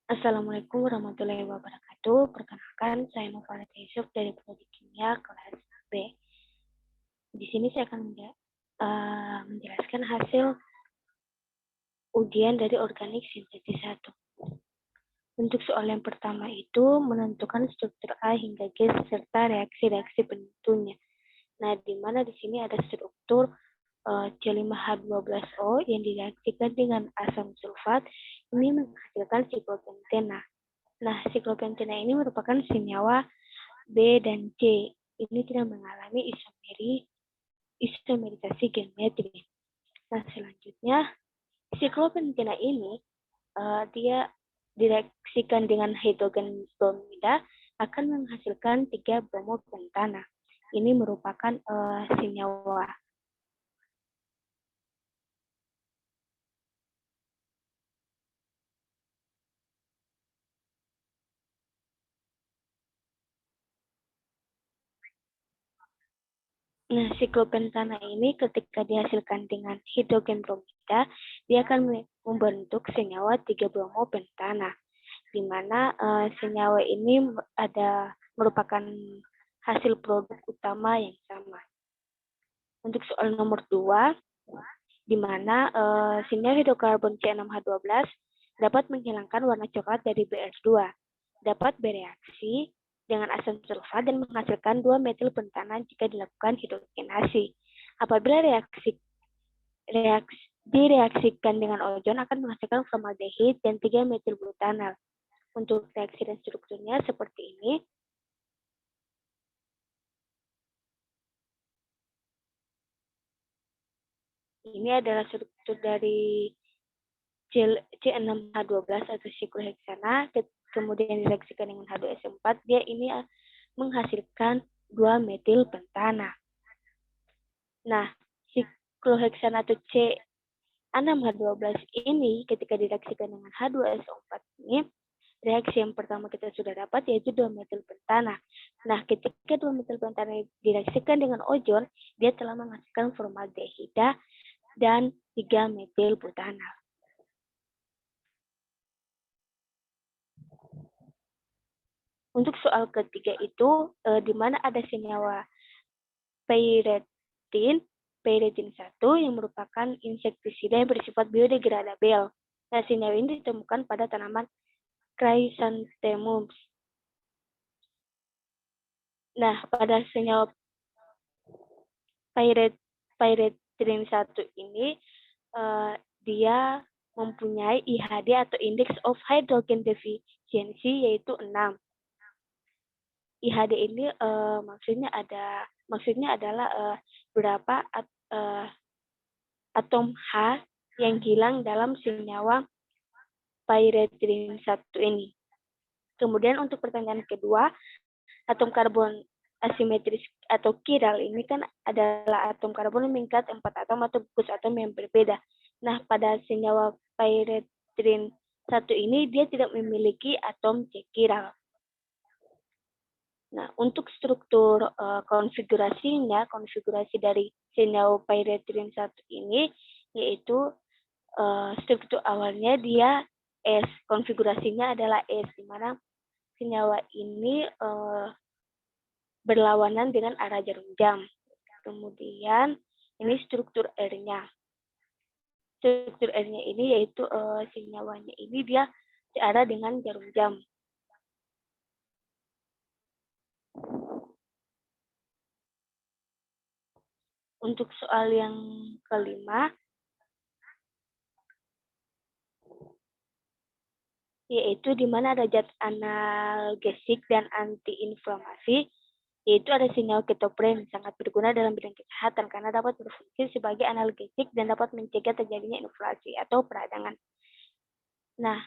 Assalamualaikum warahmatullahi wabarakatuh. Perkenalkan, saya Nova Yusuf dari Prodi Kimia kelas B. Di sini saya akan menjelaskan hasil ujian dari organik sintesis 1. Untuk soal yang pertama itu menentukan struktur A hingga G serta reaksi-reaksi penentunya. Nah, di mana di sini ada struktur C5H12O yang direaksikan dengan asam sulfat ini menghasilkan siklopentena. Nah, siklopentena ini merupakan senyawa B dan C. Ini tidak mengalami isomerisasi geometri. Nah, selanjutnya, siklopentena ini dia direaksikan dengan hidrogen bromida akan menghasilkan 3 bromopentana. Ini merupakan senyawa. Nah, siklopentana ini ketika dihasilkan dengan hidrogen bromida, dia akan membentuk senyawa 3 bromopentana, di mana senyawa ini merupakan hasil produk utama yang sama. Untuk soal nomor 2, di mana senyawa hidrokarbon C6H12 dapat menghilangkan warna coklat dari BR2, dapat bereaksi dengan asam sulfat dan menghasilkan 2 metil pentana jika dilakukan hidrogenasi. Apabila direaksikan dengan ozon akan menghasilkan formaldehid dan 3 metil butanal. Untuk reaksi dan strukturnya seperti ini. Ini adalah struktur dari C6H12 atau sikloheksana, kemudian direaksikan dengan H2SO4, dia ini menghasilkan 2 metil pentana. Nah, sikloheksana atau C6H12 ini ketika direaksikan dengan H2SO4 ini, reaksi yang pertama kita sudah dapat yaitu 2 metil pentana. Nah, ketika 2 metil pentana direaksikan dengan ozon, dia telah menghasilkan formaldehida dan 3 metil butanal. Untuk soal ketiga itu, di mana ada senyawa pyretin 1 yang merupakan insektisida yang bersifat biodegradabel. Nah, senyawa ini ditemukan pada tanaman Chrysanthemums. Nah, pada senyawa pyretin 1 ini, dia mempunyai IHD atau Index of Hydrogen Deficiency yaitu 6. IHD ini maksudnya adalah berapa atom H yang hilang dalam senyawa pyretin 1 ini. Kemudian untuk pertanyaan kedua, atom karbon asimetris atau chiral ini kan adalah atom karbon yang mengikat 4 atom atau gugus atom yang berbeda. Nah, pada senyawa pyretin 1 ini dia tidak memiliki atom chiral. Nah, untuk struktur konfigurasi dari senyawa pyretin 1 ini, yaitu struktur awalnya dia S, konfigurasinya adalah S, di mana senyawa ini berlawanan dengan arah jarum jam. Kemudian ini struktur R-nya. Struktur R-nya ini yaitu senyawanya ini dia searah dengan jarum jam. Untuk soal yang kelima, yaitu di mana ada zat analgesik dan antiinflamasi, yaitu ada senyawa ketopren sangat berguna dalam bidang kesehatan karena dapat berfungsi sebagai analgesik dan dapat mencegah terjadinya inflasi atau peradangan. Nah,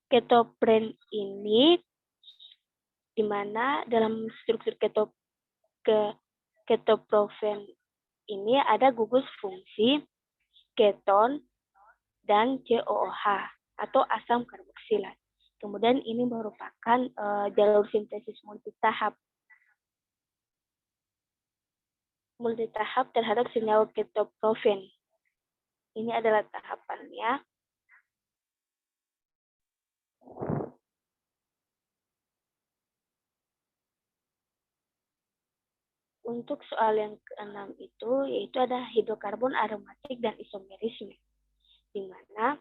ketopren ini di mana dalam struktur ketoprofen ini ada gugus fungsi keton dan COOH atau asam karboksilat. Kemudian ini merupakan jalur sintesis multitahap terhadap senyawa ketoprofen. Ini adalah tahapannya. Untuk soal yang keenam itu, yaitu ada hidrokarbon aromatik dan isomerisme, di mana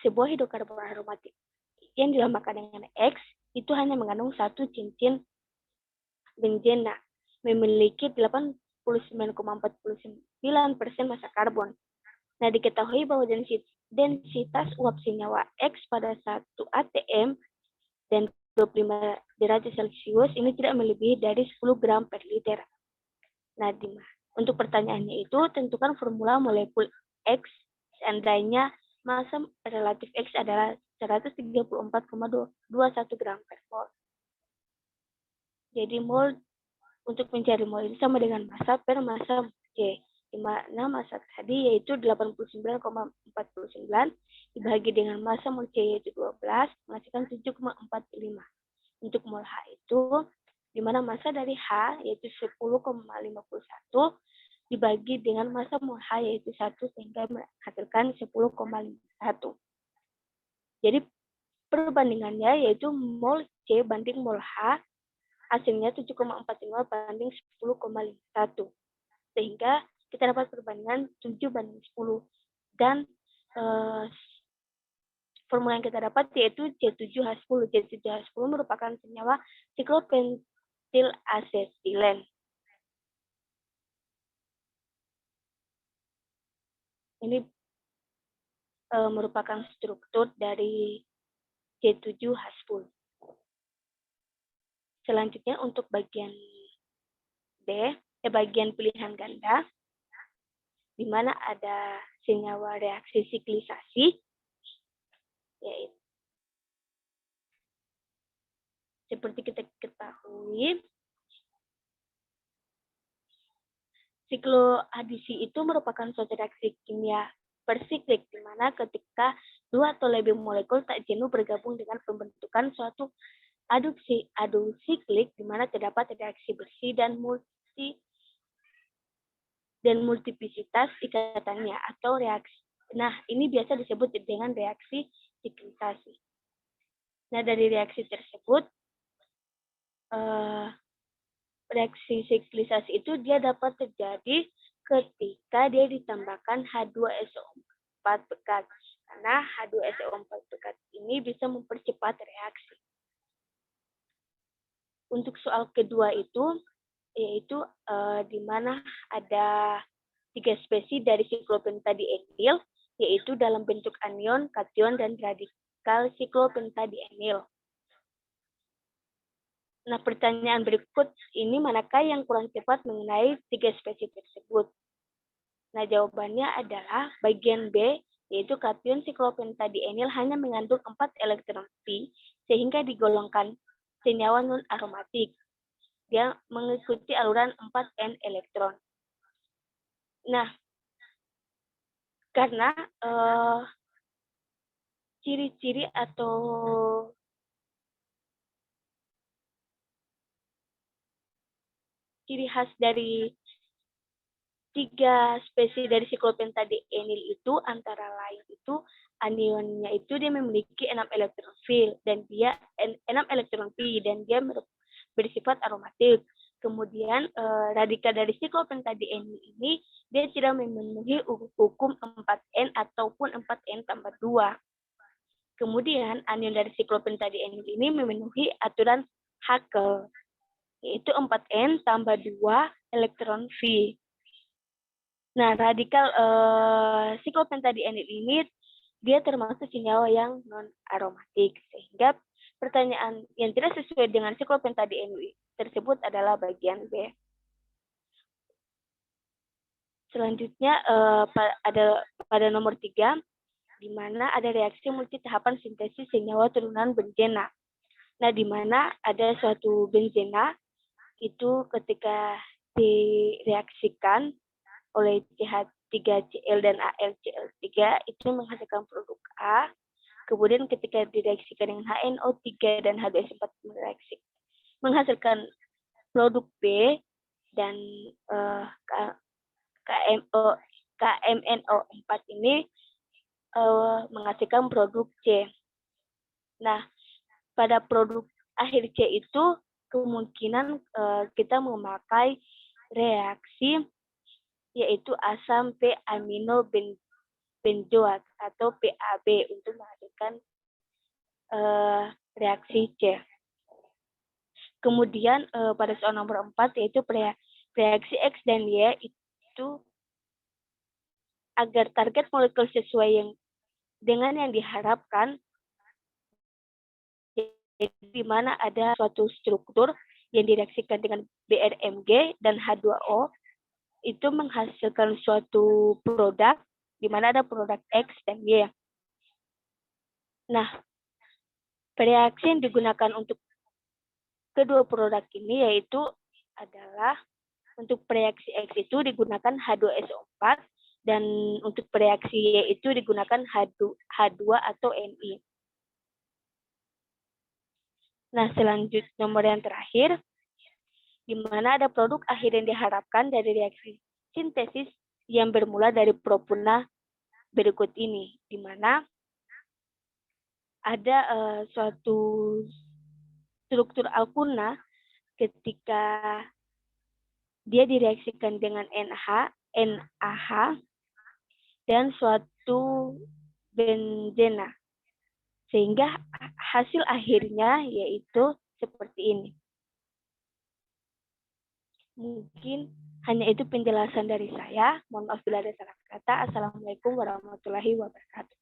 sebuah hidrokarbon aromatik yang dilambangkan dengan X itu hanya mengandung satu cincin benzena, memiliki 89,49% massa karbon. Nah, diketahui bahwa densitas uap senyawa X pada 1 atm dan 25 derajat Celcius ini tidak melebihi dari 10 gram per liter. Nah, untuk pertanyaannya itu, tentukan formula molekul X seandainya massa relatif X adalah 134,21 gram per mol. Jadi untuk mencari mol itu sama dengan massa per massa C, di mana massa tadi yaitu 89,49 dibagi dengan massa mol C yaitu 12 menghasilkan 7,45. Untuk mol H itu di mana massa dari H yaitu 10,51 dibagi dengan massa mol H yaitu 1 sehingga menghasilkan 10,51. Jadi perbandingannya yaitu mol C banding mol H hasilnya 7,45 banding 10,51. Sehingga kita dapat perbandingan 7 banding 10. Dan formula yang kita dapat yaitu C7H10. C7H10 merupakan senyawa siklopentil asetilen. Ini merupakan struktur dari C7H10. Selanjutnya untuk bagian B, bagian pilihan ganda, di mana ada senyawa reaksi siklisasi, yaitu seperti kita ketahui, sikloadisi itu merupakan suatu reaksi kimia bersiklik, di mana ketika dua atau lebih molekul tak jenuh bergabung dengan pembentukan suatu adu siklik, di mana terdapat reaksi bersih dan multiplisitas ikatannya atau reaksi. Nah, ini biasa disebut dengan reaksi siklisasi. Nah, dari reaksi tersebut, reaksi siklisasi itu dia dapat terjadi ketika dia ditambahkan H2SO4 pekat. Karena H2SO4 pekat ini bisa mempercepat reaksi. Untuk soal kedua itu, yaitu di mana ada 3 spesies dari siklopentadienyl, yaitu dalam bentuk anion, kation, dan radikal siklopentadienyl. Nah, pertanyaan berikut ini manakah yang kurang tepat mengenai 3 spesies tersebut? Nah, jawabannya adalah bagian B, yaitu kation siklopentadienyl hanya mengandung 4 elektron pi, sehingga digolongkan senyawa non-aromatik. Dia mengikuti aluran 4n elektron. Nah, karena ciri-ciri atau ciri khas dari 3 spesies dari siklopentadienyl itu antara lain itu anionnya itu dia memiliki 6 elektron pi dan dia 6 elektron pi dan dia bersifat aromatik. Kemudian radikal dari siklopentadienyl ini dia tidak memenuhi hukum 4n ataupun 4n tambah 2. Kemudian anion dari siklopentadienyl ini memenuhi aturan Haeckel, yaitu 4n tambah 2 elektron pi. Nah, radikal siklopentadienyl ini dia termasuk senyawa yang non-aromatik, sehingga pertanyaan yang tidak sesuai dengan siklopentadienyl tersebut adalah bagian B. Selanjutnya pada nomor 3, di mana ada reaksi multi tahapan sintesis senyawa turunan benzena. Nah, di mana ada suatu benzena itu ketika direaksikan oleh CH3Cl dan AlCl3 itu menghasilkan produk A. Kemudian ketika direaksikan dengan HNO3 dan H2S4 menghasilkan produk B dan KMNO4 ini menghasilkan produk C. Nah, pada produk akhir C itu kemungkinan kita memakai reaksi, yaitu asam p-amino benzoat atau PAB untuk menghasilkan reaksi C. Kemudian pada soal nomor 4 yaitu reaksi X dan Y itu agar target molekul sesuai dengan yang diharapkan, di mana ada suatu struktur yang direaksikan dengan BRMG dan H2O itu menghasilkan suatu produk di mana ada produk X dan Y. Nah, reaksi yang digunakan untuk kedua produk ini yaitu adalah untuk reaksi X itu digunakan H2SO4 dan untuk reaksi Y itu digunakan H2 atau Ni. Nah, selanjutnya nomor yang terakhir, di mana ada produk akhir yang diharapkan dari reaksi sintesis yang bermula dari propuna berikut ini, di mana ada suatu struktur alkuna ketika dia direaksikan dengan NaH, dan suatu benzena. Sehingga hasil akhirnya yaitu seperti ini. Mungkin hanya itu penjelasan dari saya. Mohon maaf bila ada salah kata. Assalamualaikum warahmatullahi wabarakatuh.